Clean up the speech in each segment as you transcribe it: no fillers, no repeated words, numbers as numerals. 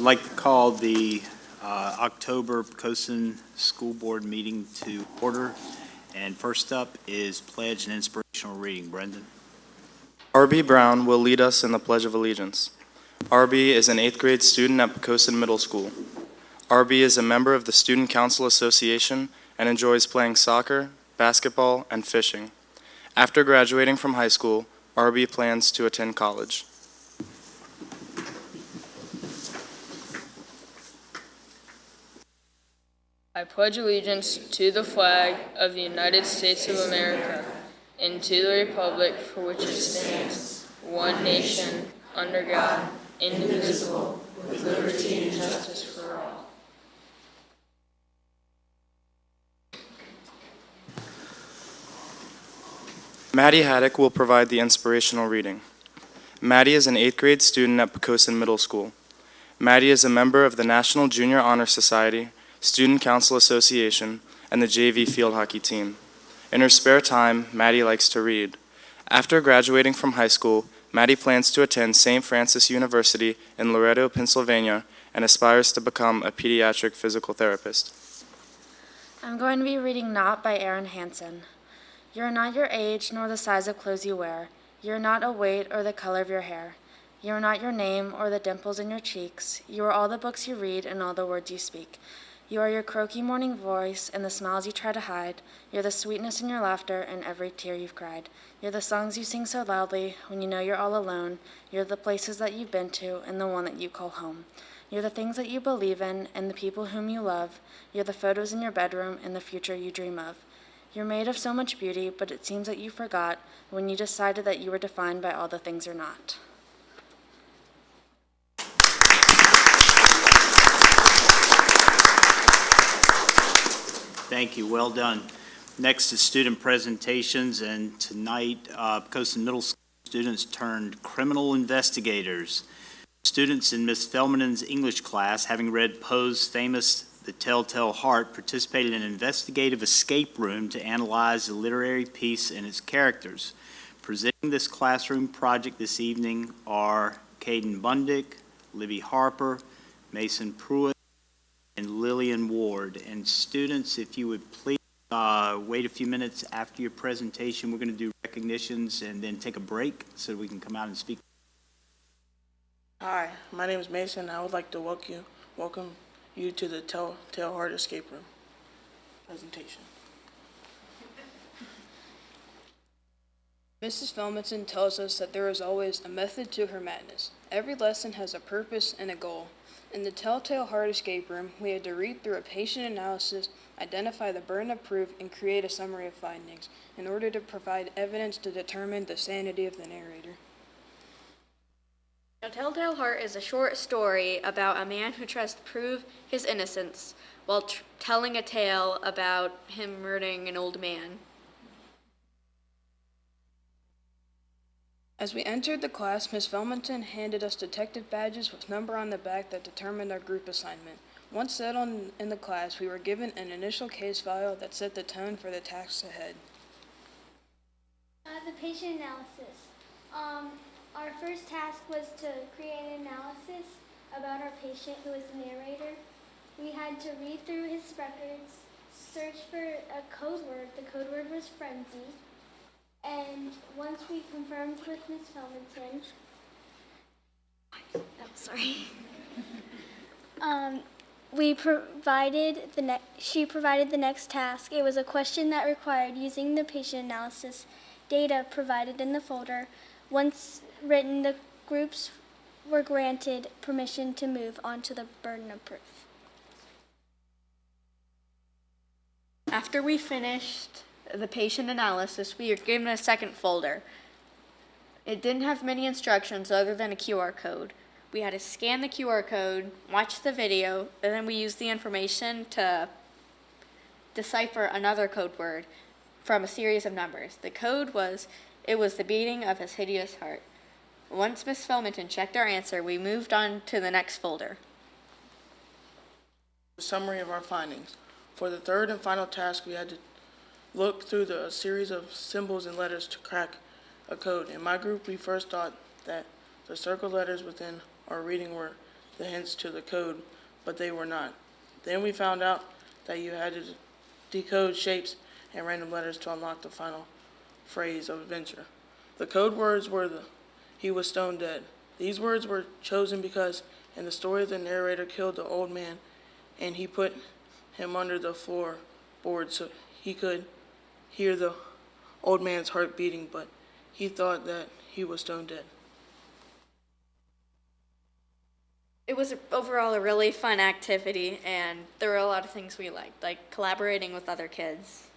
like to call the October Poquoson School Board meeting to order. And first up is Pledge and Inspirational Reading. Brendan. R.B. Brown will lead us in the Pledge of Allegiance. R.B. is an 8th grade student at Poquoson Middle School. R.B. is a member of the Student Council Association and enjoys playing soccer, basketball, and fishing. After graduating from high school, R.B. plans to attend college. I pledge allegiance to the flag of the United States of America and to the republic for which it stands, one nation, under God, indivisible, with liberty and justice for all. Maddie Haddock will provide the inspirational reading. Maddie is an 8th grade student at Poquoson Middle School. Maddie is a member of the National Junior Honor Society, Student Council Association, and the JV field hockey team. In her spare time, Maddie likes to read. After graduating from high school, Maddie plans to attend St. Francis University in Loretto, Pennsylvania, and aspires to become a pediatric physical therapist. I'm going to be reading Not by Aaron Hansen. You are not your age nor the size of clothes you wear. You are not a weight or the color of your hair. You are not your name or the dimples in your cheeks. You are all the books you read and all the words you speak. You are your croaky morning voice and the smiles you try to hide. You're the sweetness in your laughter and every tear you've cried. You're the songs you sing so loudly when you know you're all alone. You're the places that you've been to and the one that you call home. You're the things that you believe in and the people whom you love. You're the photos in your bedroom and the future you dream of. You're made of so much beauty, but it seems that you forgot when you decided that you were defined by all the things you're not. Thank you. Well done. Next is student presentations, and tonight, Poquoson Middle School students turned criminal investigators. Students in Miss Feldman's English class, having read Poe's famous The Telltale Heart, participated in an investigative escape room to analyze the literary piece and its characters. Presenting this classroom project this evening are Caden Bundick, Libby Harper, Mason Pruitt, and Lillian Ward. And students, if you would please wait a few minutes after your presentation. We're going to do recognitions and then take a break so we can come out and speak. Hi, my name is Mason. I would like to welcome you to the Telltale Heart Escape Room presentation. Mrs. Felmington tells us that there is always a method to her madness. Every lesson has a purpose and a goal. In the Telltale Heart Escape Room, we had to read through a patient analysis, identify the burden of proof, and create a summary of findings in order to provide evidence to determine the sanity of the narrator. A Telltale Heart is a short story about a man who tries to prove his innocence while telling a tale about him murdering an old man. As we entered the class, Ms. Felmington handed us detective badges with number on the back that determined our group assignment. Once settled in the class, we were given an initial case file that set the tone for the tasks ahead. The patient analysis. Our first task was to create an analysis about our patient who was the narrator. We had to read through his records, search for a code word. The code word was frenzy. And once we confirmed with Ms. Felmington, she provided the next task. It was a question that required using the patient analysis data provided in the folder. Once written, the groups were granted permission to move on to the burden of proof. After we finished the patient analysis, we were given a second folder. It didn't have many instructions other than a QR code. We had to scan the QR code, watch the video, and then we used the information to decipher another code word from a series of numbers. The code was, it was the beating of his hideous heart. Once Miss Felmington checked our answer, we moved on to the next folder. Summary of our findings. For the third and final task, we had to look through the series of symbols and letters to crack a code. In my group, we first thought that the circle letters within our reading were the hints to the code, but they were not. Then we found out that you had to decode shapes and random letters to unlock the final phrase of adventure. The code words were he was stone dead. These words were chosen because in the story the narrator killed the old man and he put him under the floorboard so he could hear the old man's heart beating, but he thought that he was stone dead. It was overall a really fun activity, and there were a lot of things we liked, like collaborating with other kids.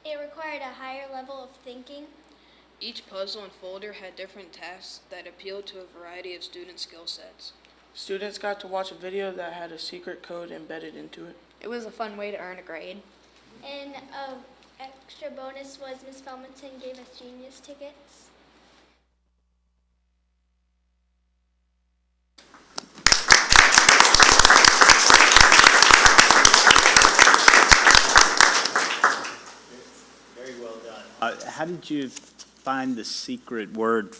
It required a higher level of thinking. Each puzzle and folder had different tasks that appealed to a variety of student skill sets. Students got to watch a video that had a secret code embedded into it. It was a fun way to earn a grade. And extra bonus was Miss Felmonton gave us Genius tickets. Very well done. How did you find the secret word?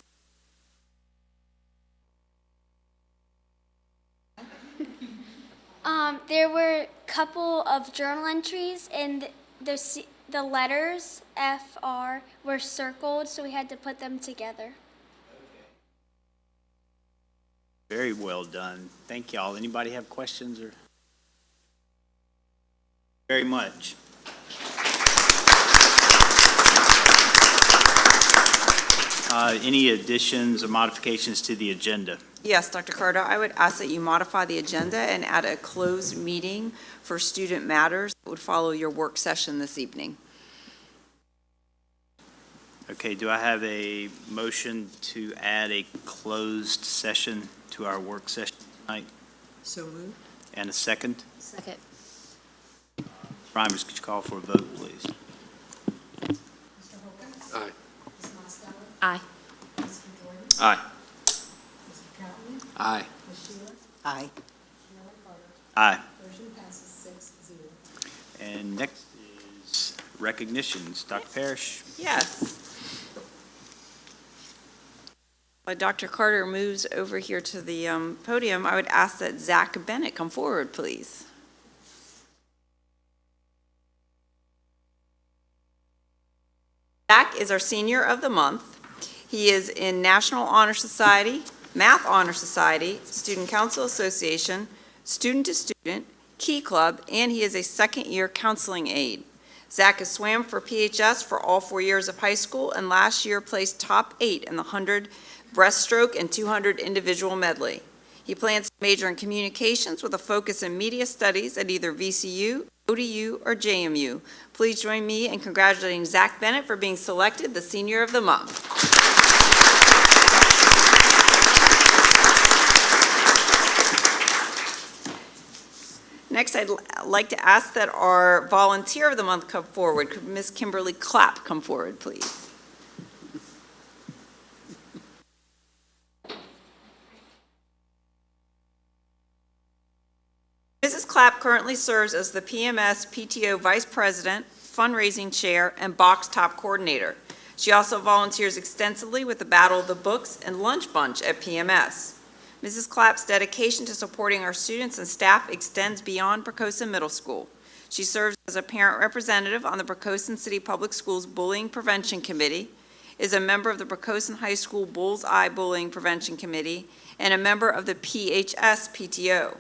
There were a couple of journal entries, and the letters FR were circled, so we had to put them together. Very well done. Thank y'all. Anybody have questions or? Very much. Any additions or modifications to the agenda? Yes, Dr. Carter, I would ask that you modify the agenda and add a closed meeting for student matters that would follow your work session this evening. Okay, do I have a motion to add a closed session to our work session tonight? So moved. And a second? Second. Primers, could you call for a vote, please? Aye. Aye. Aye. Aye. Aye. Aye. And next is recognitions. Dr. Parrish? Yes. While Dr. Carter moves over here to the podium, I would ask that Zach Bennett come forward, please. Zach is our Senior of the Month. He is in National Honor Society, Math Honor Society, Student Council Association, Student to Student, Key Club, and he is a second-year counseling aide. Zach has swam for PHS for all 4 years of high school and last year placed top 8 in the 100 breaststroke and 200 individual medley. He plans to major in communications with a focus in media studies at either VCU, ODU, or JMU. Please join me in congratulating Zach Bennett for being selected the Senior of the Month. Next, I'd like to ask that our Volunteer of the Month come forward. Could Ms. Kimberly Clapp come forward, please? Mrs. Clapp currently serves as the PMS PTO Vice President, Fundraising Chair, and Box Top Coordinator. She also volunteers extensively with the Battle of the Books and Lunch Bunch at PMS. Mrs. Clapp's dedication to supporting our students and staff extends beyond Poquoson Middle School. She serves as a parent representative on the Poquoson City Public Schools Bullying Prevention Committee, is a member of the Poquoson High School Bullseye Bullying Prevention Committee, and a member of the PHS PTO.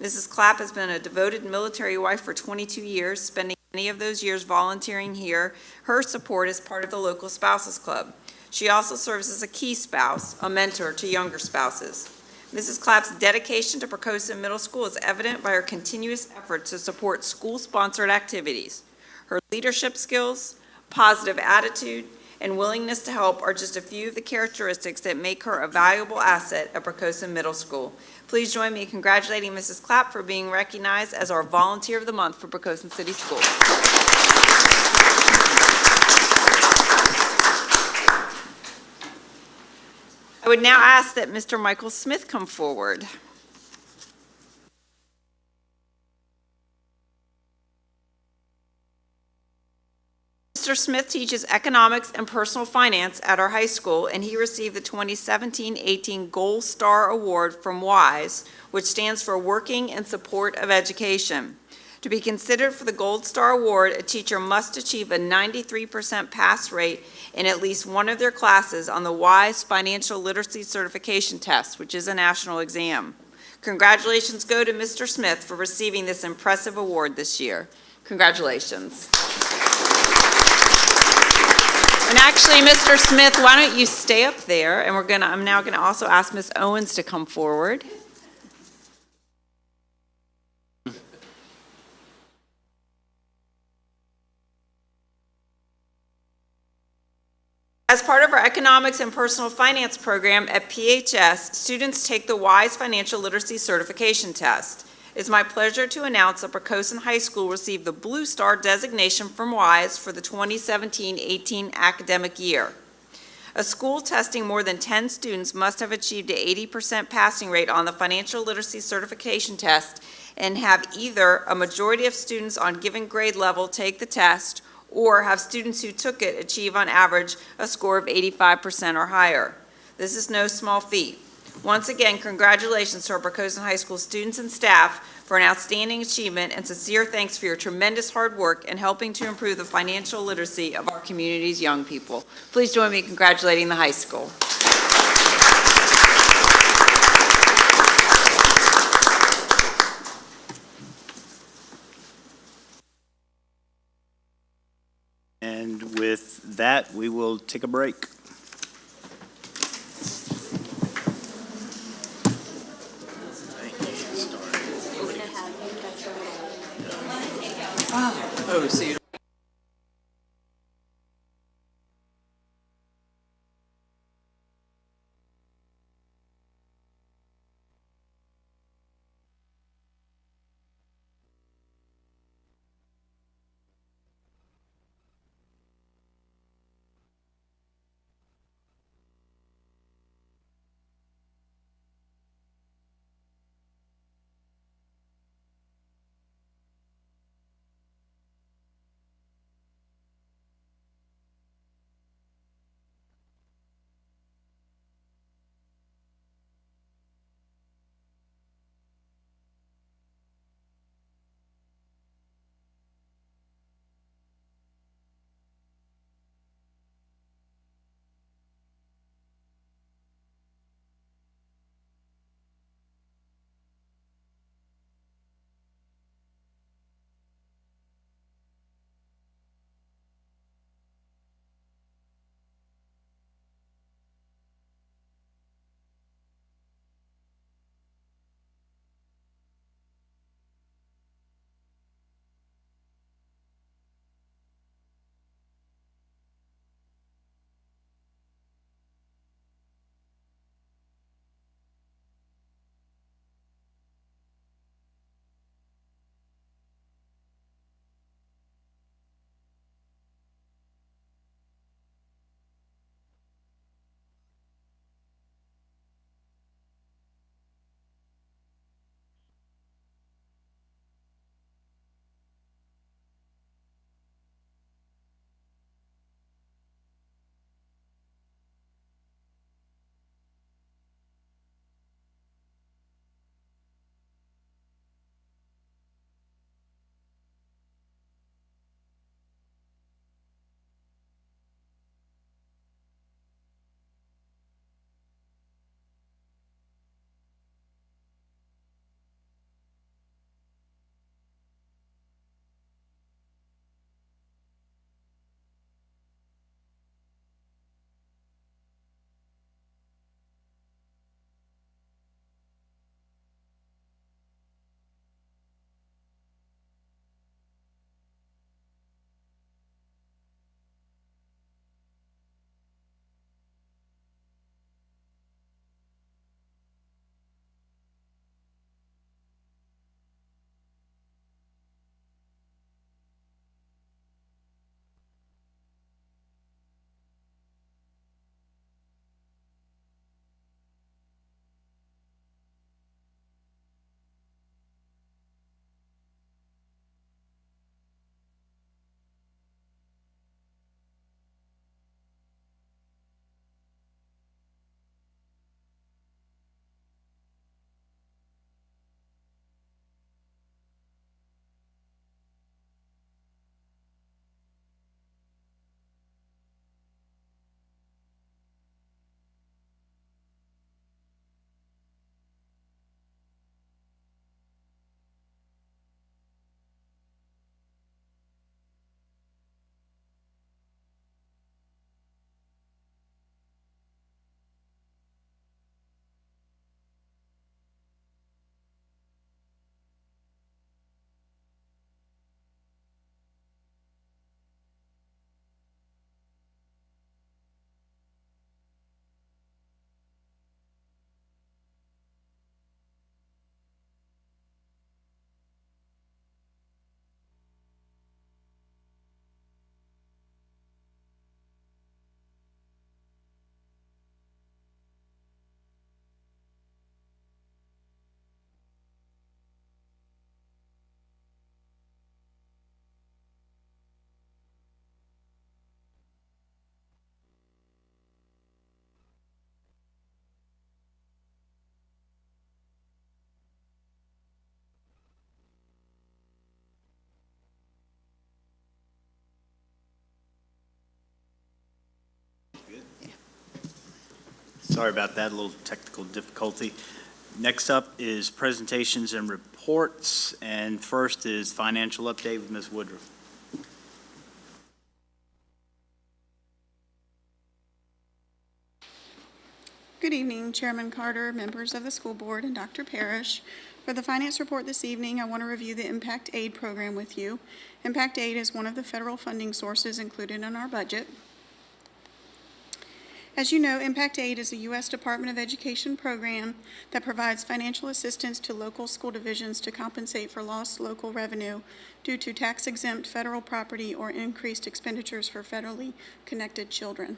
Mrs. Clapp has been a devoted military wife for 22 years, spending many of those years volunteering here. Her support is part of the local spouses club. She also serves as a key spouse, a mentor to younger spouses. Mrs. Clapp's dedication to Poquoson Middle School is evident by her continuous efforts to support school-sponsored activities. Her leadership skills, positive attitude, and willingness to help are just a few of the characteristics that make her a valuable asset at Poquoson Middle School. Please join me in congratulating Mrs. Clapp for being recognized as our Volunteer of the Month for Poquoson City Schools. I would now ask that Mr. Michael Smith come forward. Mr. Mr. Smith teaches economics and personal finance at our high school, and he received the 2017-18 Gold Star Award from WISE, which stands for Working in Support of Education. To be considered for the Gold Star Award, a teacher must achieve a 93% pass rate in at least one of their classes on the WISE Financial Literacy Certification Test, which is a national exam. Congratulations go to Mr. Smith for receiving this impressive award this year. Congratulations. And actually, Mr. Smith, why don't you stay up there, and I'm now gonna also ask Ms. Owens to come forward. As part of our economics and personal finance program at PHS, students take the WISE Financial Literacy Certification Test. It's my pleasure to announce that Poquoson High School received the Blue Star designation from WISE for the 2017-18 academic year. A school testing more than 10 students must have achieved an 80% passing rate on the Financial Literacy Certification Test and have either a majority of students on given grade level take the test or have students who took it achieve on average a score of 85% or higher. This is no small feat. Once again, congratulations to our Poquoson High School students and staff for an outstanding achievement, and sincere thanks for your tremendous hard work in helping to improve the financial literacy of our community's young people. Please join me in congratulating the high school. And with that, we will take a break. Oh, so you Sorry about that, a little technical difficulty. Next up is presentations and reports, and first is financial update with Ms. Woodruff. Good evening, Chairman Carter, members of the school board, and Dr. Parrish. For the finance report this evening, I want to review the Impact Aid program with you. Impact Aid is one of the federal funding sources included in our budget. As you know, Impact Aid is a U.S. Department of Education program that provides financial assistance to local school divisions to compensate for lost local revenue due to tax-exempt federal property or increased expenditures for federally connected children.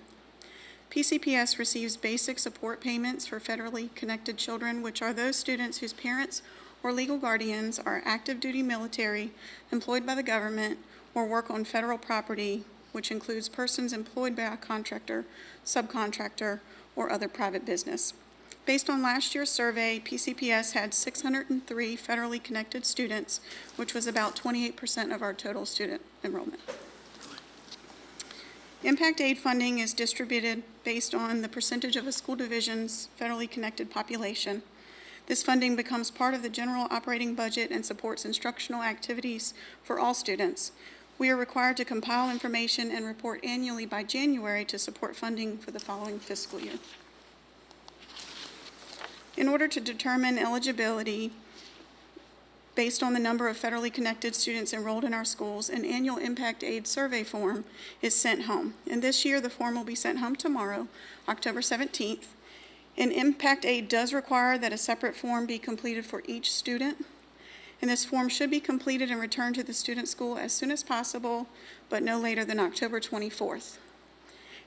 PCPS receives basic support payments for federally connected children, which are those students whose parents or legal guardians are active duty military, employed by the government, or work on federal property, which includes persons employed by a contractor, subcontractor, or other private business. Based on last year's survey, PCPS had 603 federally connected students, which was about 28% of our total student enrollment. Impact Aid funding is distributed based on the percentage of a school division's federally connected population. This funding becomes part of the general operating budget and supports instructional activities for all students. We are required to compile information and report annually by January to support funding for the following fiscal year. In order to determine eligibility based on the number of federally connected students enrolled in our schools, an annual Impact Aid survey form is sent home. And this year, the form will be sent home tomorrow, October 17th. And Impact Aid does require that a separate form be completed for each student. And this form should be completed and returned to the student school as soon as possible, but no later than October 24th.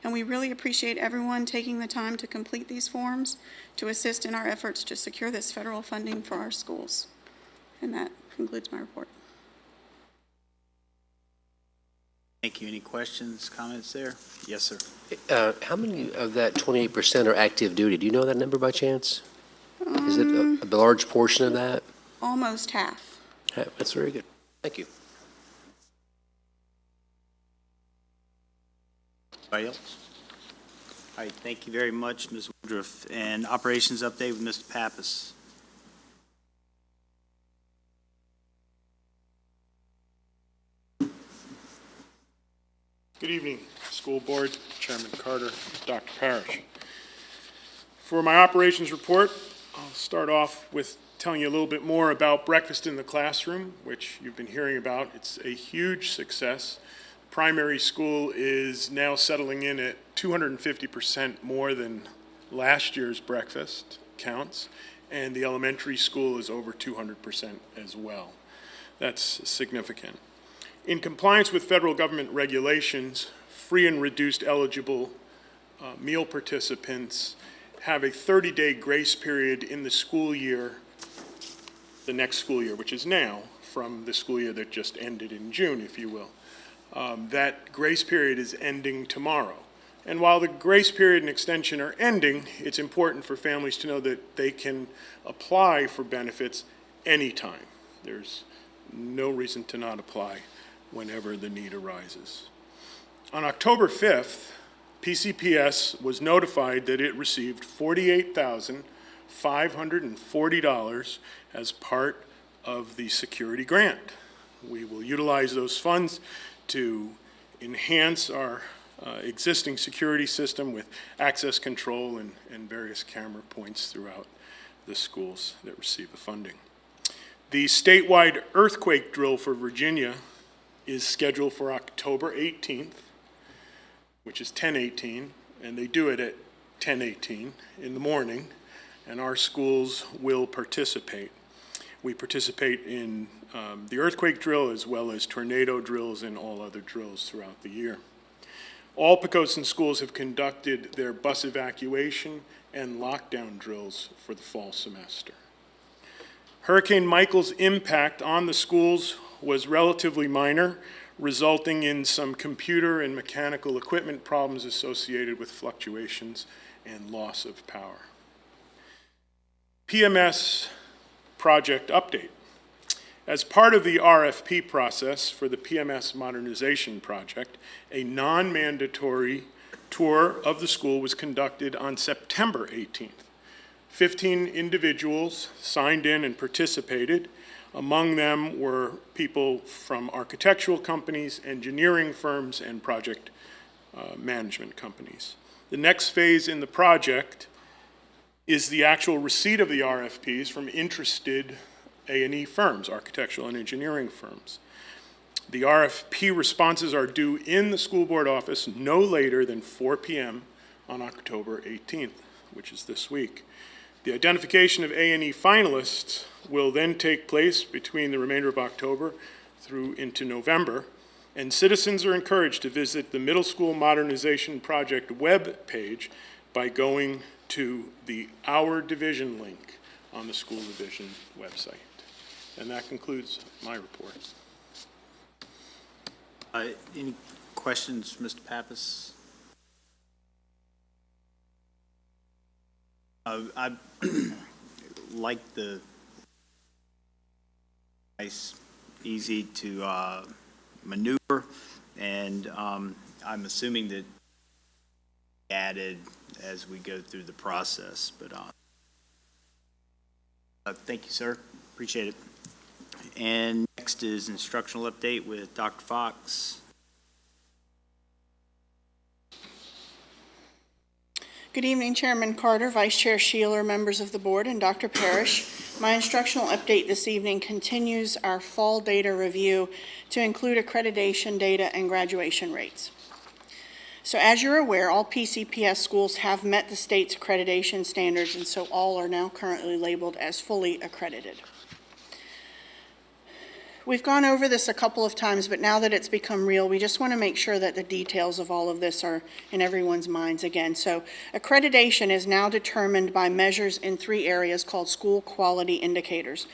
And we really appreciate everyone taking the time to complete these forms to assist in our efforts to secure this federal funding for our schools. And that concludes my report. Thank you. Any questions, comments there? Yes, sir. How many of that 28% are active duty? Do you know that number by chance? Is it a large portion of that? Almost half. That's very good. Thank you. Anybody else? All right, thank you very much, Ms. Woodruff. And operations update with Mr. Pappas. Good evening, School Board, Chairman Carter, Dr. Parrish. For my operations report, I'll start off with telling you a little bit more about breakfast in the classroom, which you've been hearing about. It's a huge success. Primary school is now settling in at 250% more than last year's breakfast counts, and the elementary school is over 200% as well. That's significant. In compliance with federal government regulations, free and reduced eligible meal participants have a 30-day grace period in the school year, the next school year, which is now, from the school year that just ended in June, if you will. That grace period is ending tomorrow. And while the grace period and extension are ending, it's important for families to know that they can apply for benefits anytime. There's no reason to not apply whenever the need arises. On October 5th, PCPS was notified that it received $48,540 as part of the security grant. We will utilize those funds to enhance our existing security system with access control and various camera points throughout the schools that receive the funding. The statewide earthquake drill for Virginia is scheduled for October 18th, which is 10/18, and they do it at 10:18 in the morning, and our schools will participate. We participate in the earthquake drill as well as tornado drills and all other drills throughout the year. All Poquoson schools have conducted their bus evacuation and lockdown drills for the fall semester. Hurricane Michael's impact on the schools was relatively minor, resulting in some computer and mechanical equipment problems associated with fluctuations and loss of power. PMS project update. As part of the RFP process for the PMS modernization project, a non-mandatory tour of the school was conducted on September 18th. 15 individuals signed in and participated. Among them were people from architectural companies, engineering firms, and project management companies. The next phase in the project is the actual receipt of the RFPs from interested A&E firms, architectural and engineering firms. The RFP responses are due in the school board office no later than 4 p.m. on October 18th, which is this week. The identification of A&E finalists will then take place between the remainder of October through into November, and citizens are encouraged to visit the Middle School Modernization Project web page by going to the Our Division link on the school division website. And that concludes my report. Any questions, Mr. Pappas? I like the nice, easy to maneuver, and I'm assuming that added as we go through the process. But thank you, sir. Appreciate it. And next is instructional update with Dr. Fox. Good evening, Chairman Carter, Vice Chair Sheeler, members of the board, and Dr. Parrish. My instructional update this evening continues our fall data review to include accreditation data and graduation rates. So as you're aware, all PCPS schools have met the state's accreditation standards, and so all are now currently labeled as fully accredited. We've gone over this a couple of times, but now that it's become real, we just want to make sure that the details of all of this are in everyone's minds again. So accreditation is now determined by measures in 3 areas called school quality indicators.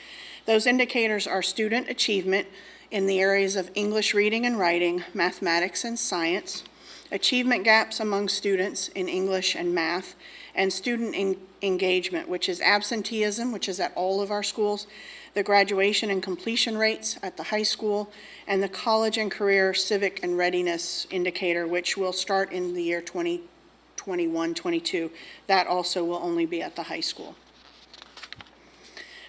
Those indicators are student achievement in the areas of English reading and writing, mathematics and science, achievement gaps among students in English and math, and student engagement, which is absenteeism, which is at all of our schools, the graduation and completion rates at the high school, and the college and career civic and readiness indicator, which will start in the year 2021-22. That also will only be at the high school.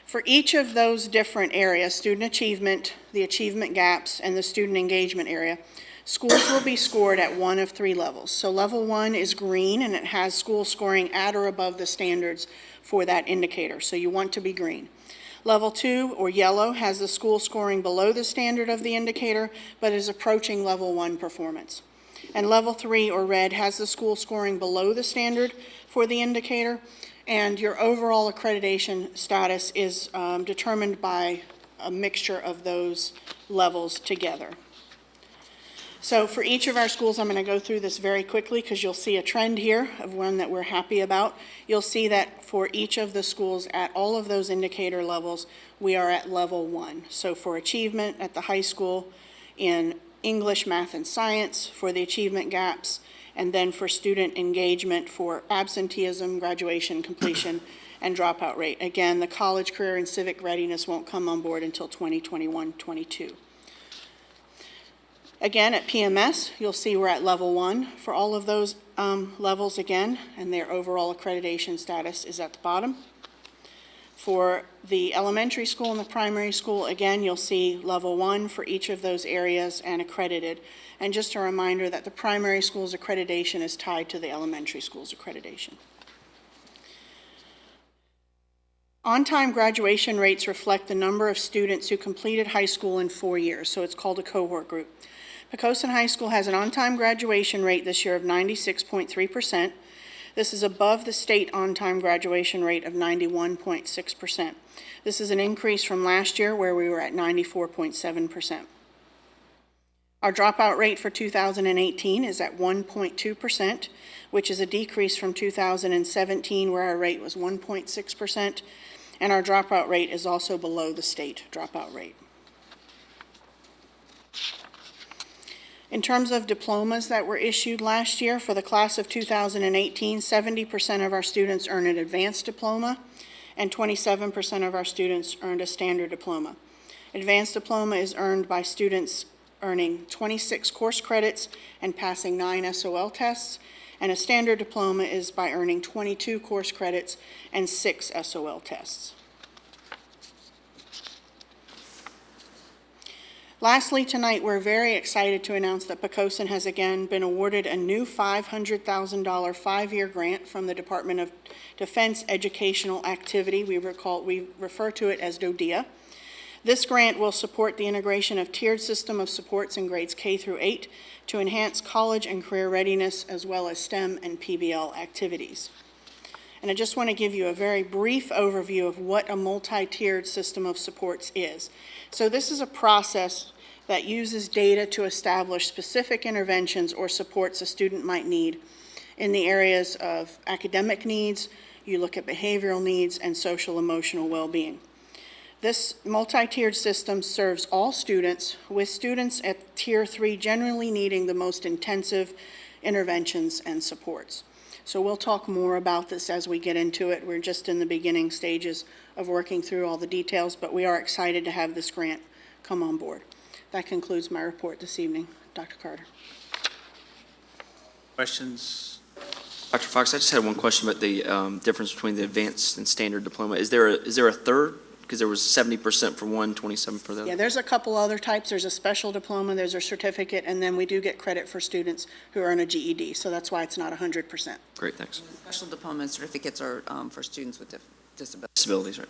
For each of those different areas, student achievement, the achievement gaps, and the student engagement area, schools will be scored at one of 3 levels. So level 1 is green, and it has school scoring at or above the standards for that indicator. So you want to be green. Level 2, or yellow, has the school scoring below the standard of the indicator, but is approaching level 1 performance. And level 3, or red, has the school scoring below the standard for the indicator, and your overall accreditation status is determined by a mixture of those levels together. So for each of our schools, I'm going to go through this very quickly because you'll see a trend here of one that we're happy about. You'll see that for each of the schools at all of those indicator levels, we are at level 1. So for achievement at the high school in English, math, and science, for the achievement gaps, and then for student engagement for absenteeism, graduation, completion, and dropout rate. Again, the college, career, and civic readiness won't come on board until 2021-22. Again, at PMS, you'll see we're at level 1 for all of those levels again, and their overall accreditation status is at the bottom. For the elementary school and the primary school, again, you'll see level 1 for each of those areas and accredited. And just a reminder that the primary school's accreditation is tied to the elementary school's accreditation. On-time graduation rates reflect the number of students who completed high school in 4 years, so it's called a cohort group. Poquoson High School has an on-time graduation rate this year of 96.3%. This is above the state on-time graduation rate of 91.6%. This is an increase from last year where we were at 94.7%. Our dropout rate for 2018 is at 1.2%, which is a decrease from 2017 where our rate was 1.6%, and our dropout rate is also below the state dropout rate. In terms of diplomas that were issued last year, for the class of 2018, 70% of our students earned an advanced diploma, and 27% of our students earned a standard diploma. Advanced diploma is earned by students earning 26 course credits and passing 9 SOL tests, And a standard diploma is by earning 22 course credits and 6 SOL tests. Lastly, tonight, we're very excited to announce that Poquoson has again been awarded a new $500,000 5-year grant from the Department of Defense Educational Activity. We refer to it as DoDEA. This grant will support the integration of tiered system of supports in grades K through 8 to enhance college and career readiness, as well as STEM and PBL activities. And I just want to give you a very brief overview of what a multi-tiered system of supports is. So this is a process that uses data to establish specific interventions or supports a student might need in the areas of academic needs. You look at behavioral needs and social emotional well-being. This multi-tiered system serves all students, with students at Tier 3 generally needing the most intensive interventions and supports. So we'll talk more about this as we get into it. We're just in the beginning stages of working through all the details, but we are excited to have this grant come on board. That concludes my report this evening. Dr. Carter. Questions? Dr. Fox, I just had one question about the difference between the advanced and standard diploma. Is there a third? Because there was 70% for one, 27% for the other. Yeah, there's a couple other types. There's a special diploma, there's a certificate, and then we do get credit for students who earn a GED. So that's why it's not 100%. Great, thanks. Special diploma and certificates are for students with disabilities. Disabilities, right.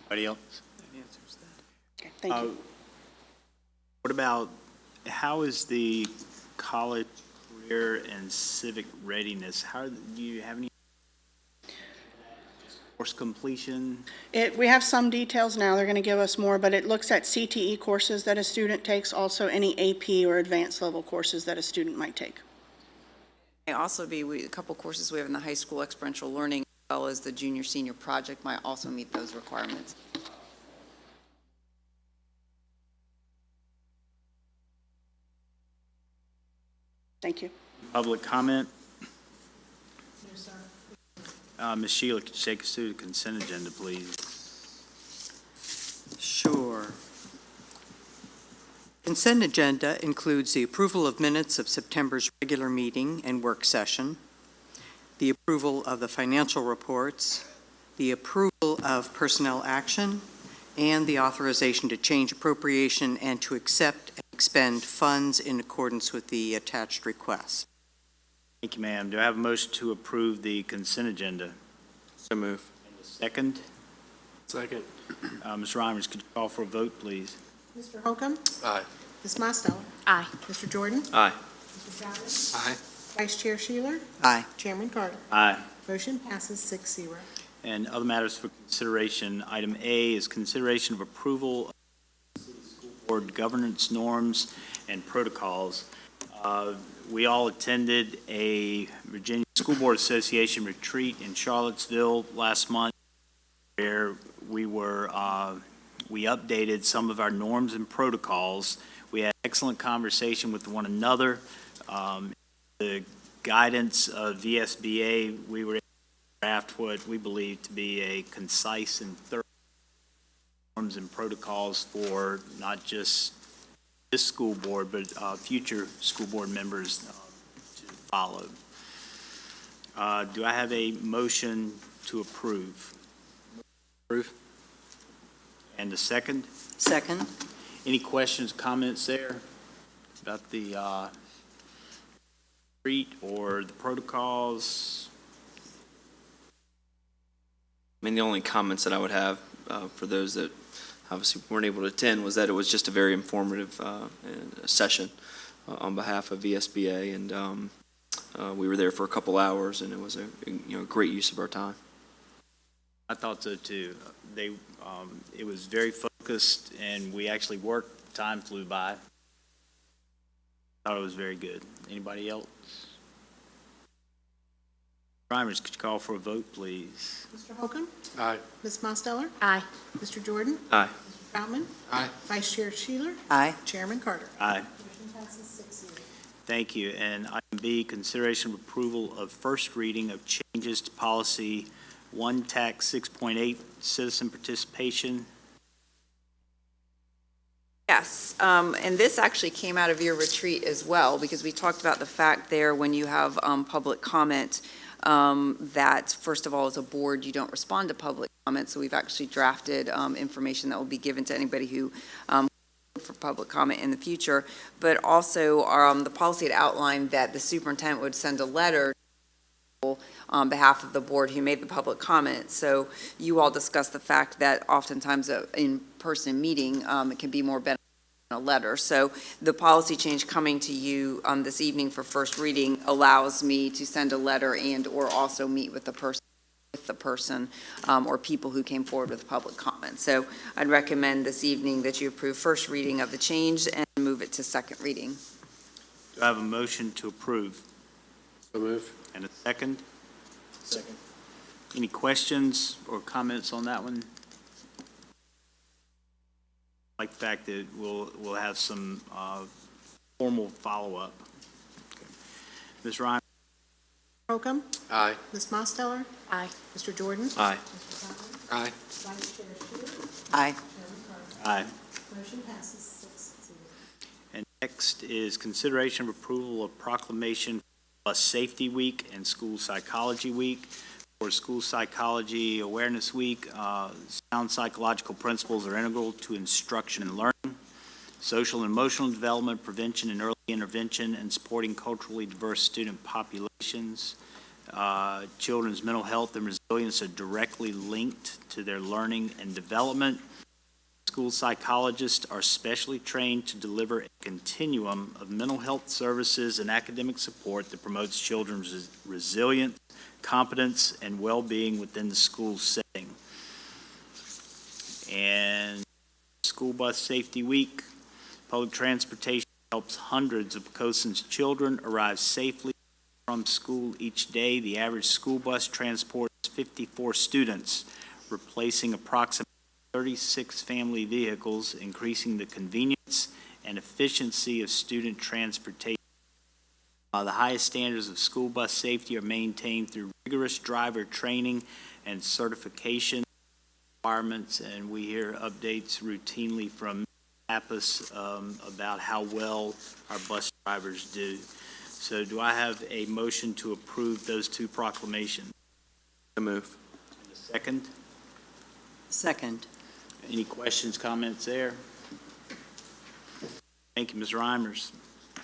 Anybody else? Okay, thank you. What about, how is the college career and civic readiness? How do you have any course completion? We have some details now. They're going to give us more, but it looks at CTE courses that a student takes, also any AP or advanced level courses that a student might take. May also be a couple courses we have in the high school, experiential learning, as well as the junior senior project might also meet those requirements. Thank you. Public comment? Ms. Sheila, could you take us through the consent agenda, please? Sure. Consent agenda includes the approval of minutes of September's regular meeting and work session, the approval of the financial reports, the approval of personnel action, and the authorization to change appropriation and to accept and expend funds in accordance with the attached request. Thank you, ma'am. Do I have a motion to approve the consent agenda? So move. Second? Second. Ms. Reimers, could you call for a vote, please? Mr. Holcomb? Aye. Ms. Mosteller? Aye. Mr. Jordan? Aye. Mr. Chapman? Aye. Vice Chair Sheeler? Aye. Chairman Carter? Aye. Motion passes 6-0. And other matters for consideration. Item A is consideration of approval of City School Board governance norms and protocols. We all attended a Virginia School Board Association retreat in Charlottesville last month, where we updated some of our norms and protocols. We had excellent conversation with one another. The guidance of VSBA, we were able to draft what we believe to be a concise and thorough norms and protocols for not just this school board, but future school board members to follow. Do I have a motion to approve? Approve. And a second? Second. Any questions, comments there about the retreat or the protocols? I mean, the only comments that I would have for those that obviously weren't able to attend was that it was just a very informative session on behalf of VSBA, and we were there for a couple hours, and it was a great use of our time. I thought so too. It was very focused, and we actually worked. Time flew by. I thought it was very good. Anybody else? Primers, could you call for a vote, please? Mr. Holcomb? Aye. Ms. Mosteller? Aye. Mr. Jordan? Aye. Mr. Troutman? Aye. Vice Chair Sheeler? Aye. Chairman Carter? Aye. Motion passes 6-0. Thank you. And item B, consideration of approval of first reading of changes to policy 1 TAC 6.8, citizen participation. Yes, and this actually came out of your retreat as well, because we talked about the fact there when you have public comment, that first of all, as a board, you don't respond to public comment, so we've actually drafted information that will be given to anybody who for public comment in the future, but also the policy had outlined that the superintendent would send a letter on behalf of the board who made the public comment. So you all discussed the fact that oftentimes an in-person meeting, it can be more beneficial than a letter. So the policy change coming to you this evening for first reading allows me to send a letter and or also meet with the person or people who came forward with public comment. So I'd recommend this evening that you approve first reading of the change and move it to second reading. Do I have a motion to approve? So move. And a second? Second. Any questions or comments on that one? Like the fact that we'll have some formal follow-up. Okay. Ms. Ryan? Holcomb. Aye. Ms. Mosteller. Aye. Mr. Jordan. Aye. Mr. Chapman. Aye. Vice Chair Schuler. Aye. Chairman Carter. Aye. Motion passes 6-0. And next is consideration of approval of proclamation for Bus Safety Week and School Psychology Week. For School Psychology Awareness Week, sound psychological principles are integral to instruction and learning, social and emotional development, prevention and early intervention, and supporting culturally diverse student populations. Children's mental health and resilience are directly linked to their learning and development. School psychologists are specially trained to deliver a continuum of mental health services and academic support that promotes children's resilience, competence, and well-being within the school setting. And School Bus Safety Week, public transportation helps hundreds of Poquoson's children arrive safely from school each day. The average school bus transports 54 students, replacing approximately 36 family vehicles, increasing the convenience and efficiency of student transportation. The highest standards of school bus safety are maintained through rigorous driver training and certification requirements, and we hear updates routinely from Minneapolis about how well our bus drivers do. So do I have a motion to approve those two proclamations? So move. And a second? Second. Any questions, comments there? Thank you, Ms. Reimers.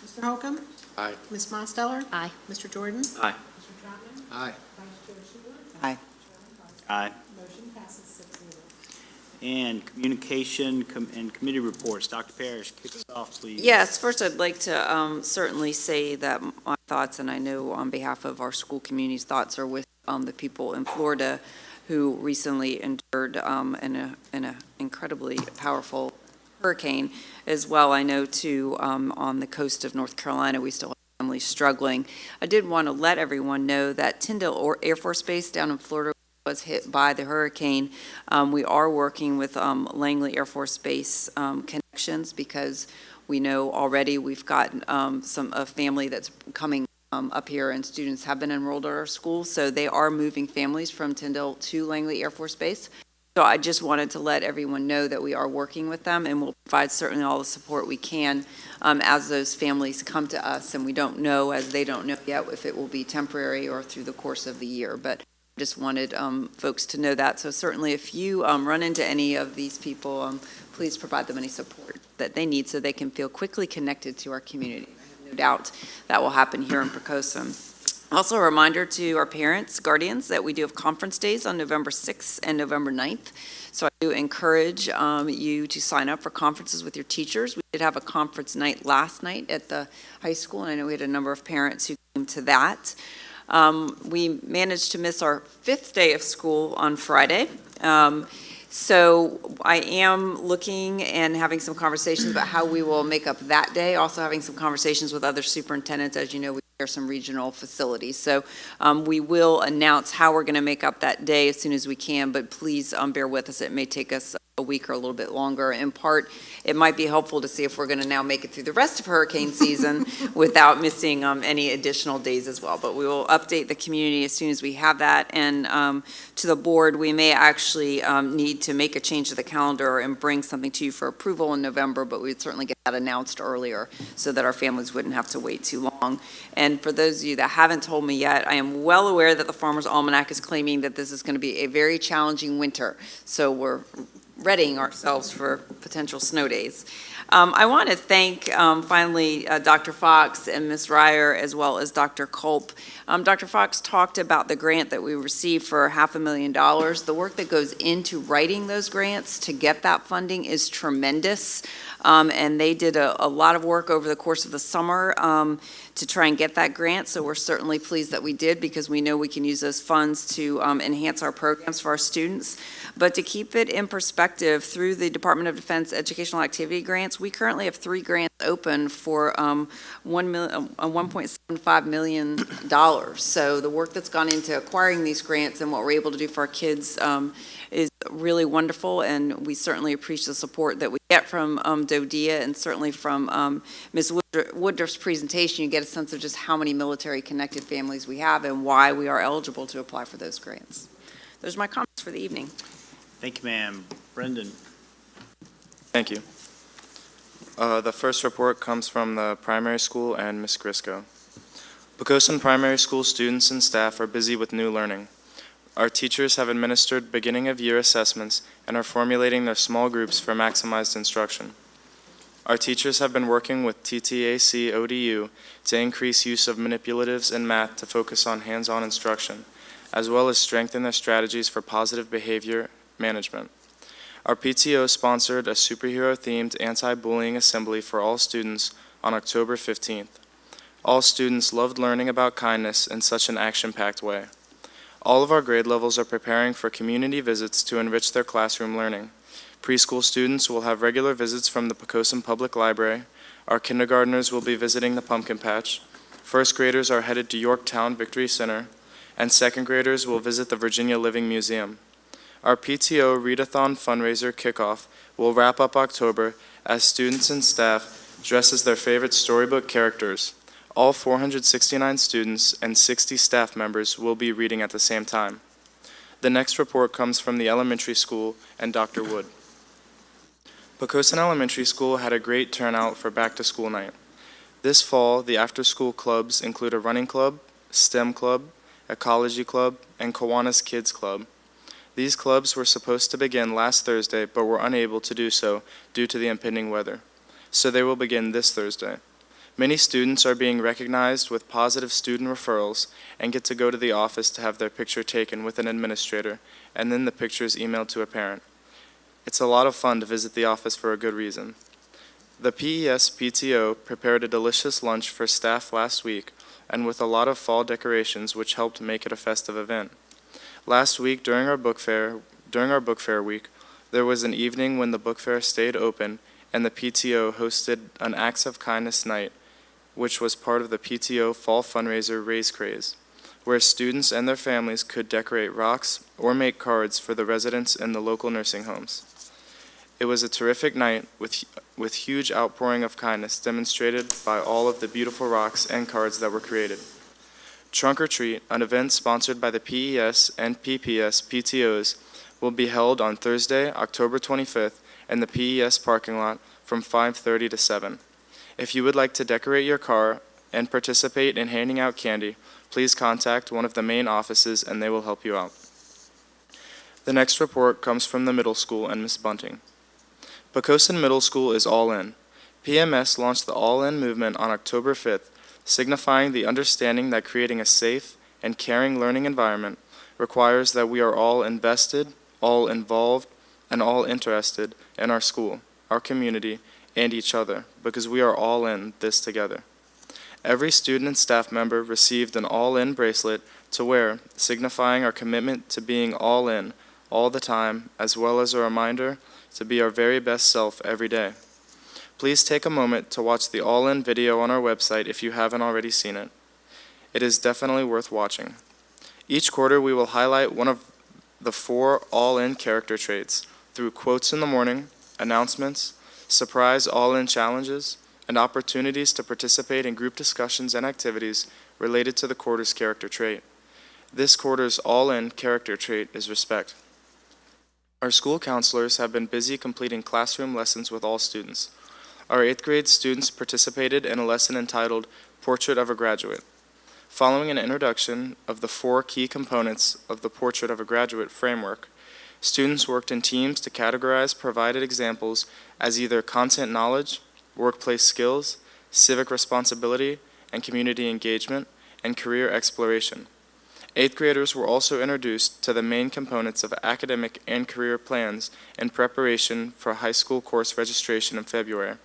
Mr. Holcomb. Aye. Ms. Mosteller. Aye. Mr. Jordan. Aye. Mr. Chapman. Aye. Vice Chair Schuler. Aye. Chairman Carter. Aye. Motion passes 6-0. And communication and committee reports. Dr. Parrish, kick us off, please. Yes, first I'd like to certainly say that my thoughts, and I know on behalf of our school community's thoughts, are with the people in Florida who recently endured an incredibly powerful hurricane. As well, I know too, on the coast of North Carolina, we still have families struggling. I did want to let everyone know that Tyndall Air Force Base down in Florida was hit by the hurricane. We are working with Langley Air Force Base connections, because we know already we've got a family that's coming up here, and students have been enrolled at our school, so they are moving families from Tyndall to Langley Air Force Base. So I just wanted to let everyone know that we are working with them, and we'll provide certainly all the support we can as those families come to us, and we don't know, as they don't know yet, if it will be temporary or through the course of the year. But I just wanted folks to know that. So certainly if you run into any of these people, please provide them any support that they need so they can feel quickly connected to our community. No doubt that will happen here in Poquoson. Also a reminder to our parents, guardians, that we do have conference days on November 6th and November 9th. So I do encourage you to sign up for conferences with your teachers. We did have a conference night last night at the high school, and I know we had a number of parents who came to that. We managed to miss our 5th day of school on Friday. So I am looking and having some conversations about how we will make up that day, also having some conversations with other superintendents. As you know, we share some regional facilities. So we will announce how we're going to make up that day as soon as we can, but please bear with us. It may take us a week week or a little bit longer. In part, it might be helpful to see if we're going to now make it through the rest of hurricane season without missing any additional days as well. But we will update the community as soon as we have that. And to the board, we may actually need to make a change to the calendar and bring something to you for approval in November, but we'd certainly get that announced earlier so that our families wouldn't have to wait too long. And for those of you that haven't told me yet, I am well aware that the Farmer's Almanac is claiming that this is going to be a very challenging winter. So we're readying ourselves for potential snow days. I want to thank, finally, Dr. Fox and Ms. Ryer, as well as Dr. Culp. Dr. Fox talked about the grant that we received for $500,000. The work that goes into writing those grants to get that funding is tremendous. And they did a lot of work over the course of the summer to try and get that grant. So we're certainly pleased that we did, because we know we can use those funds to enhance our programs for our students. But to keep it in perspective, through the Department of Defense Educational Activity Grants, we currently have 3 grants open for $1.75 million. So the work that's gone into acquiring these grants and what we're able to do for our kids is really wonderful, and we certainly appreciate the support that we get from DoDEA, and certainly from Ms. Woodruff's presentation. You get a sense of just how many military-connected families we have and why we are eligible to apply for those grants. Those are my comments for the evening. Thank you, ma'am. Brendan. Thank you. The first report comes from the primary school and Ms. Grisco. Poquoson Primary School students and staff are busy with new learning. Our teachers have administered beginning-of-year assessments and are formulating their small groups for maximized instruction. Our teachers have been working with TTAC ODU to increase use of manipulatives in math to focus on hands-on instruction, as well as strengthen their strategies for positive behavior management. Our PTO sponsored a superhero-themed anti-bullying assembly for all students on October 15th. All students loved learning about kindness in such an action-packed way. All of our grade levels are preparing for community visits to enrich their classroom learning. Preschool students will have regular visits from the Poquoson Public Library. Our kindergartners will be visiting the Pumpkin Patch. First graders are headed to Yorktown Victory Center, and second graders will visit the Virginia Living Museum. Our PTO Readathon fundraiser kickoff will wrap up October as students and staff dress as their favorite storybook characters. All 469 students and 60 staff members will be reading at the same time. The next report comes from the elementary school and Dr. Wood. Poquoson Elementary School had a great turnout for back-to-school night. This fall, the after-school clubs include a running club, STEM club, ecology club, and Kiwanis Kids Club. These clubs were supposed to begin last Thursday, but were unable to do so due to the impending weather. So they will begin this Thursday. Many students are being recognized with positive student referrals and get to go to the office to have their picture taken with an administrator, and then the picture is emailed to a parent. It's a lot of fun to visit the office for a good reason. The PES PTO prepared a delicious lunch for staff last week, and with a lot of fall decorations which helped make it a festive event. Last week during our book fair week, there was an evening when the book fair stayed open and the PTO hosted an Acts of Kindness night, which was part of the PTO fall fundraiser Raise Craze, where students and their families could decorate rocks or make cards for the residents in the local nursing homes. It was a terrific night with huge outpouring of kindness demonstrated by all of the beautiful rocks and cards that were created. Trunk or Treat, an event sponsored by the PES and PPS PTOs, will be held on Thursday, October 25th in the PES parking lot from 5:30 to 7. If you would like to decorate your car and participate in handing out candy, please contact one of the main offices and they will help you out. The next report comes from the middle school and Ms. Bunting. Poquoson Middle School is all in. PMS launched the All In movement on October 5th, signifying the understanding that creating a safe and caring learning environment requires that we are all invested, all involved, and all interested in our school, our community, and each other, because we are all in this together. Every student and staff member received an all-in bracelet to wear, signifying our commitment to being all in, all the time, as well as a reminder to be our very best self every day. Please take a moment to watch the all-in video on our website if you haven't already seen it. It is definitely worth watching. Each quarter we will highlight one of the 4 all-in character traits through quotes in the morning, announcements, surprise all-in challenges, and opportunities to participate in group discussions and activities related to the quarter's character trait. This quarter's all-in character trait is respect. Our school counselors have been busy completing classroom lessons with all students. Our 8th grade students participated in a lesson entitled Portrait of a Graduate. Following an introduction of the 4 key components of the Portrait of a Graduate framework, students worked in teams to categorize provided examples as either content knowledge, workplace skills, civic responsibility, and community engagement, and career exploration. 8th graders were also introduced to the main components of academic and career plans in preparation for high school course registration in February,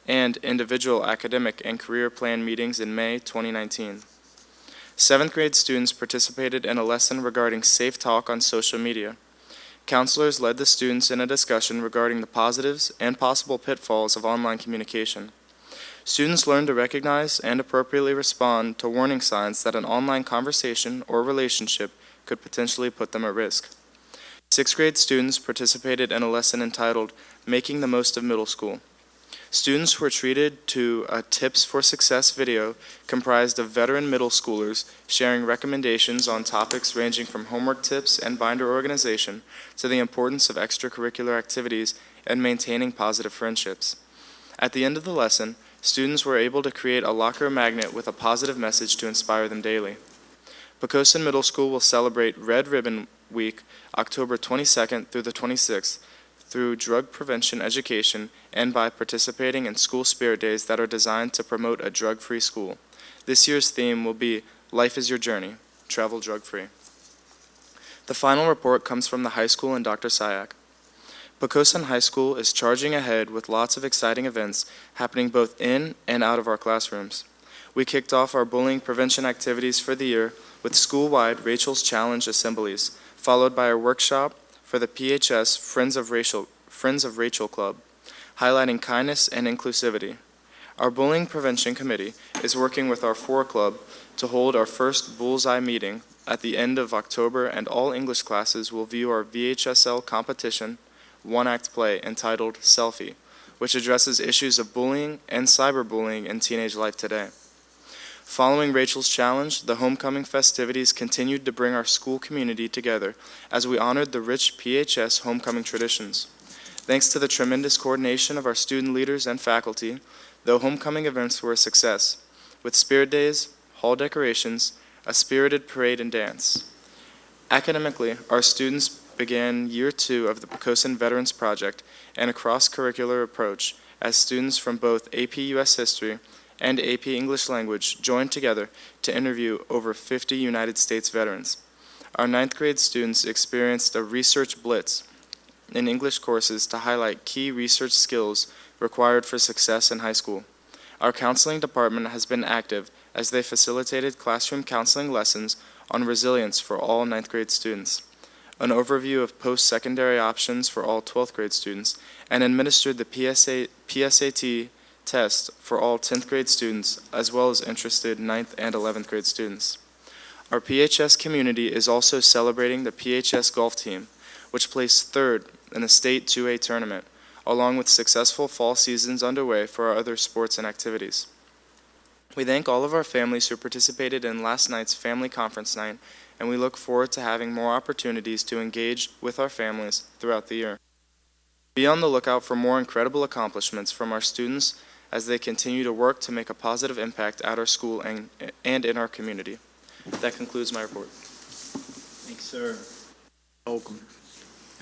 and individual academic and career plan meetings in May 2019. 7th grade students participated in a lesson regarding safe talk on social media. Counselors led the students in a discussion regarding the positives and possible pitfalls of online communication. Students learned to recognize and appropriately respond to warning signs that an online conversation or relationship could potentially put them at risk. 6th grade students participated in a lesson entitled Making the Most of Middle School. Students were treated to a Tips for Success video comprised of veteran middle schoolers sharing recommendations on topics ranging from homework tips and binder organization to the importance of extracurricular activities and maintaining positive friendships. At the end of the lesson, students were able to create a locker magnet with a positive message to inspire them daily. Poquoson Middle School will celebrate Red Ribbon Week, October 22nd through the 26th, through drug prevention education and by participating in school spirit days that are designed to promote a drug-free school. This year's theme will be Life is Your Journey, Travel Drug-Free. The final report comes from the high school and Dr. Sayak. Poquoson High School is charging ahead with lots of exciting events happening both in and out of our classrooms. We kicked off our bullying prevention activities for the year with school-wide Rachel's Challenge assemblies, followed by a workshop for the PHS Friends of Rachel Club, highlighting kindness and inclusivity. Our Bullying Prevention Committee is working with our 4 club to hold our first Bullseye meeting at the end of October, and all English classes will view our VHSL competition one-act play entitled Selfie, which addresses issues of bullying and cyberbullying in teenage life today. Following Rachel's Challenge, the homecoming festivities continued to bring our school community together as we honored the rich PHS homecoming traditions. Thanks to the tremendous coordination of our student leaders and faculty, the homecoming events were a success, with spirit days, hall decorations, a spirited parade and dance. Academically, our students began Year 2 of the Poquoson Veterans Project and a cross-curricular approach as students from both AP US History and AP English Language joined together to interview over 50 United States veterans. Our 9th grade students experienced a research blitz in English courses to highlight key research skills required for success in high school. Our counseling department has been active as they facilitated classroom counseling lessons on resilience for all 9th grade students, an overview of post-secondary options for all 12th grade students, and administered the PSAT test for all 10th grade students, as well as interested 9th and 11th grade students. Our PHS community is also celebrating the PHS golf team, which placed 3rd in the state 2A tournament, along with successful fall seasons underway for our other sports and activities. We thank all of our families who participated in last night's family conference night, and we look forward to having more opportunities to engage with our families throughout the year. Be on the lookout for more incredible accomplishments from our students as they continue to work to make a positive impact at our school and in our community. That concludes my report. Thanks, sir. Welcome.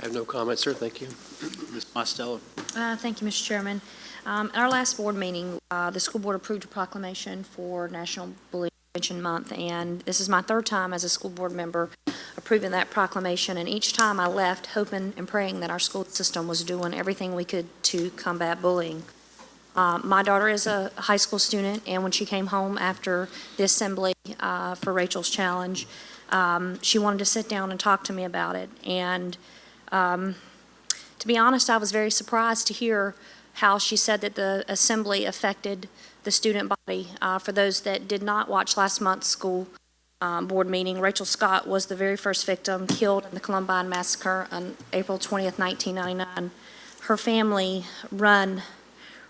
I have no comments, sir. Thank you. Ms. Mostello. Thank you, Mr. Chairman. At our last board meeting, the school board approved a proclamation for National Bullying Prevention Month, and this is my 3rd time as a school board member approving that proclamation, and each time I left hoping and praying that our school system was doing everything we could to combat bullying. My daughter is a high school student, and when she came home after the assembly for Rachel's Challenge, she wanted to sit down and talk to me about it. And to be honest, I was very surprised to hear how she said that the assembly affected the student body. For those that did not watch last month's school board meeting. Rachel Scott was the very first victim killed in the Columbine Massacre on April 20th, 1999. Her family run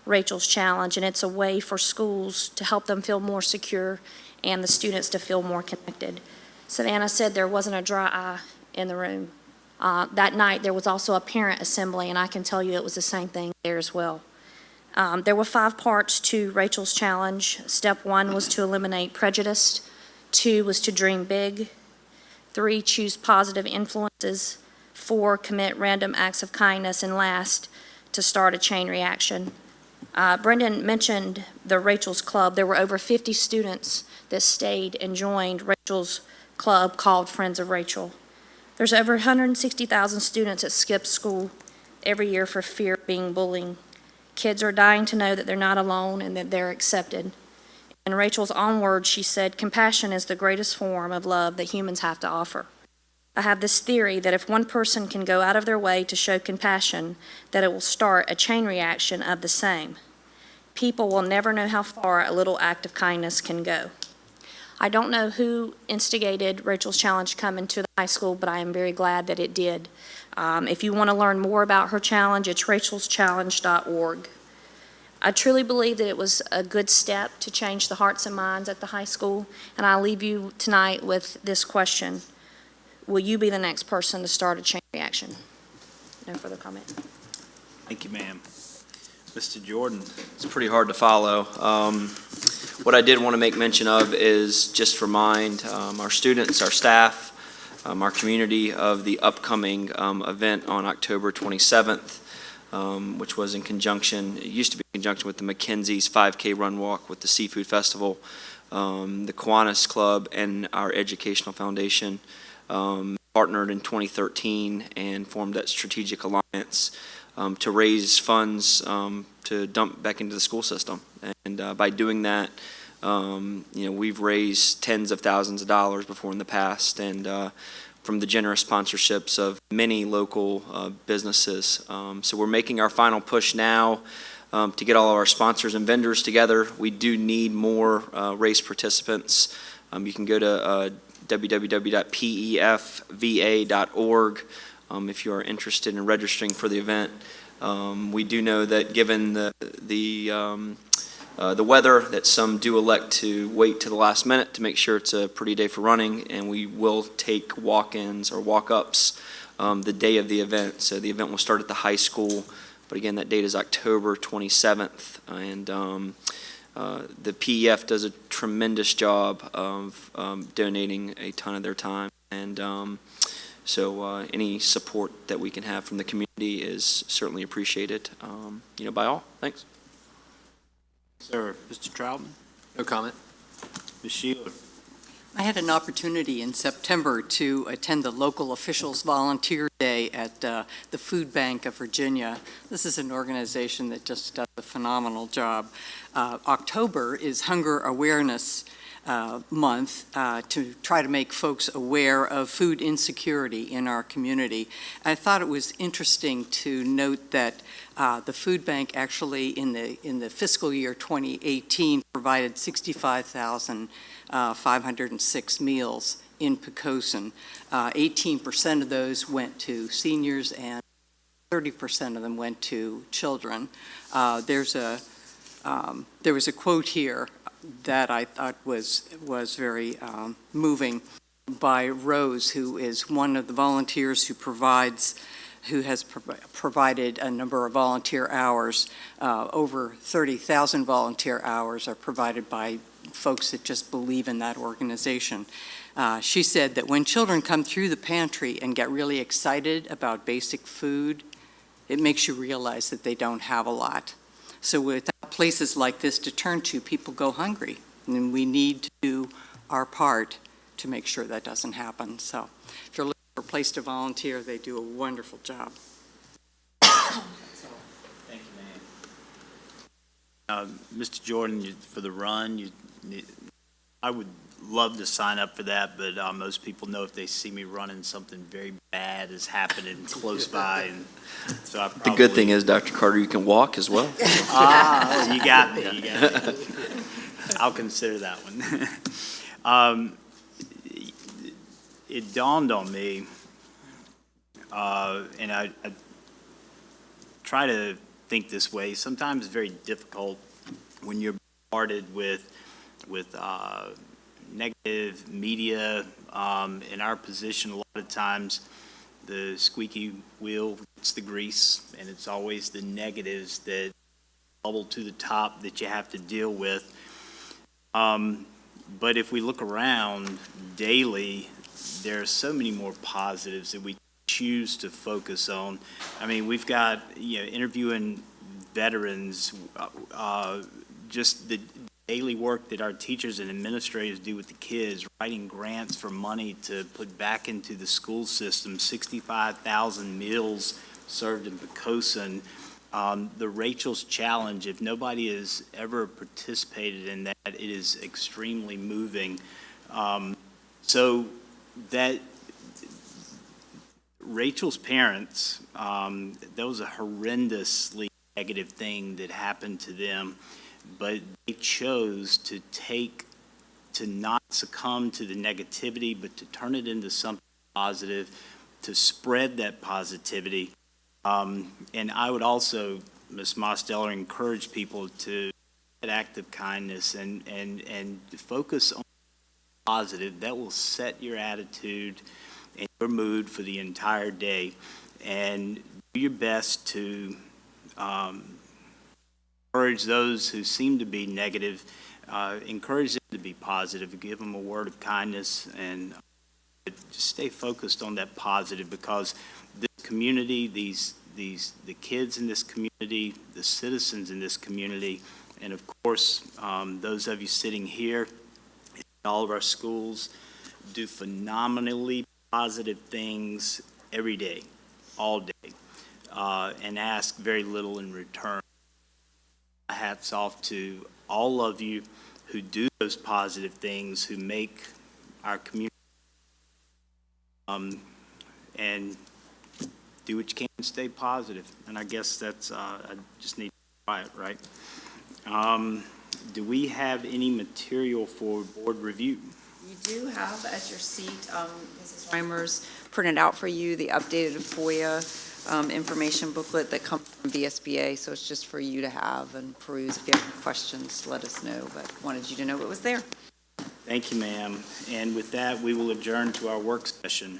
Rachel's Challenge, and it's a way for schools to help them feel more secure and the students to feel more connected. Savannah said there wasn't a dry eye in the room. That night, there was also a parent assembly, and I can tell you it was the same thing there as well. There were 5 parts to Rachel's Challenge. Step 1 was to eliminate prejudice. 2 was to dream big. 3, choose positive influences. 4, commit random acts of kindness. And last, to start a chain reaction. Brendan mentioned the Rachel's Club. There were over 50 students that stayed and joined Rachel's club called Friends of Rachel. There's over 160,000 students that skip school every year for fear of being bullied. Kids are dying to know that they're not alone and that they're accepted. In Rachel's own words, she said, "Compassion is the greatest form of love that humans have to offer. I have this theory that if one person can go out of their way to show compassion, that it will start a chain reaction of the same. People will never know how far a little act of kindness can go." I don't know who instigated Rachel's Challenge coming to the high school, but I am very glad that it did. If you want to learn more about her challenge, it's rachelschallenge.org. I truly believe that it was a good step to change the hearts and minds at the high school, and I leave you tonight with this question. Will you be the next person to start a chain reaction? No further comment. Thank you, ma'am. Mr. Jordan. It's pretty hard to follow. What I did want to make mention of is just remind our students, our staff, our community of the upcoming event on October 27th, which was in conjunction, it used to be in conjunction with the Mackenzie's 5K Run Walk with the Seafood Festival, the Kiwanis Club, and our Educational Foundation partnered in 2013 and formed that strategic alliance to raise funds to dump back into the school system. And by doing that, we've raised tens of thousands of dollars before in the past, and from the generous sponsorships of many local businesses. So we're making our final push now to get all of our sponsors and vendors together. We do need more race participants. You can go to www.pefva.org if you are interested in registering for the event. We do know that given the weather, that some do elect to wait to the last minute to make sure it's a pretty day for running, and we will take walk-ins or walk-ups the day of the event. So the event will start at the high school, but again, that date is October 27th, and the PEF does a tremendous job of donating a ton of their time, and so any support that we can have from the community is certainly appreciated, by all. Thanks. Sir, Mr. Troutman? No comment. Ms. Sheeler? I had an opportunity in September to attend the Local Officials Volunteer Day at the Food Bank of Virginia. This is an organization that just does a phenomenal job. October is Hunger Awareness Month to try to make folks aware of food insecurity in our community. I thought it was interesting to note that the food bank actually in the fiscal year 2018 provided 65,506 meals in Poquoson. 18% of those went to seniors and 30% of them went to children. There was a quote here that I thought was very moving by Rose, who is one of the volunteers who has provided a number of volunteer hours. Over 30,000 volunteer hours are provided by folks that just believe in that organization. She said that when children come through the pantry and get really excited about basic food, it makes you realize that they don't have a lot. So without places like this to turn to, people go hungry, and we need to do our part to make sure that doesn't happen. So if you're looking for a place to volunteer, they do a wonderful job. Thank you, ma'am. Mr. Jordan, for the run, I would love to sign up for that, but most people know if they see me running, something very bad is happening close by, and so I probably... The good thing is, Dr. Carter, you can walk as well. You got me. I'll consider that one. it dawned on me, and I try to think this way. Sometimes it's very difficult when you're bombarded with negative media. In our position, a lot of times the squeaky wheel gets the grease, and it's always the negatives that bubble to the top that you have to deal with. But if we look around daily, there are so many more positives that we choose to focus on. I mean, we've got, interviewing veterans, just the daily work that our teachers and administrators do with the kids, writing grants for money to put back into the school system, 65,000 meals served in Poquoson. The Rachel's Challenge, if nobody has ever participated in that, it is extremely moving. So that Rachel's parents, that was a horrendously negative thing that happened to them, but they chose to not succumb to the negativity, but to turn it into something positive, to spread that positivity. And I would also, Ms. Mosteller, encourage people to that act of kindness and focus on positive. That will set your attitude and your mood for the entire day. And do your best to encourage those who seem to be negative, encourage them to be positive, give them a word of kindness, and just stay focused on that positive, because this community, the kids in this community, the citizens in this community, and of course, those of you sitting here in all of our schools do phenomenally positive things every day, all day, and ask very little in return. Hats off to all of you who do those positive things, who make our community, and do what you can to stay positive. And I guess that's, I just need to try it, right? Do we have any material for board review? You do have at your seat, Mrs. Reimers printed out for you the updated FOIA information booklet that comes from VSBA, so it's just for you to have and peruse. If you have any questions, let us know, but wanted you to know it was there. Thank you, ma'am. And with that, we will adjourn to our work session.